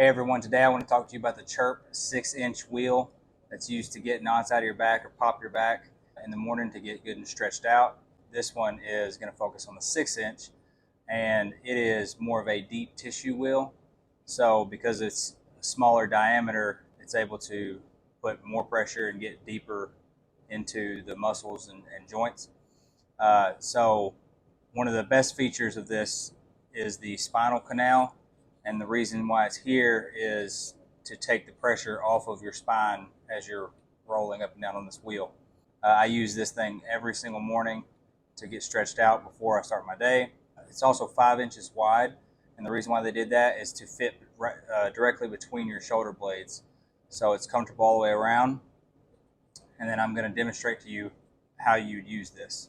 Hey everyone, today I want to talk to you about the Chirp 6-inch wheel that's used to get knots out of your back or pop your back in the morning to get good and stretched out. This one is going to focus on the 6-inch, and it is more of a deep tissue wheel. So because it's a smaller diameter, it's able to put more pressure and get deeper into the muscles and joints. So one of the best features of this is the spinal canal, and the reason why it's here is to take the pressure off of your spine as you're rolling up and down on this wheel. I use this thing every single morning to get stretched out before I start my day. It's also 5 inches wide, and the reason why they did that is to fit directly between your shoulder blades, so it's comfortable all the way around. And then I'm going to demonstrate to you how you'd use this.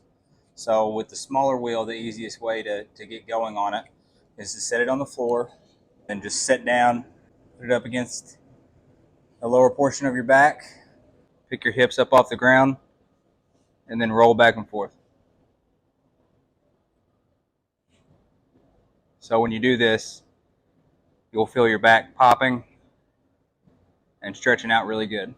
So with the smaller wheel, the easiest way to get going on it is to set it on the floor and just sit down, put it up against the lower portion of your back, pick your hips up off the ground, and then roll back and forth. So when you do this, you'll feel your back popping and stretching out really good.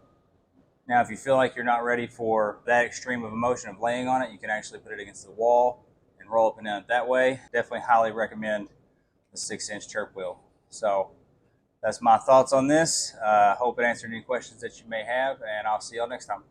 Now, if you feel like you're not ready for that extreme of a motion of laying on it, you can actually put it against the wall and roll up and down it that way. Definitely highly recommend the 6-inch Chirp Wheel. So that's my thoughts on this. Hope it answered any questions that you may have, and I'll see y'all next time.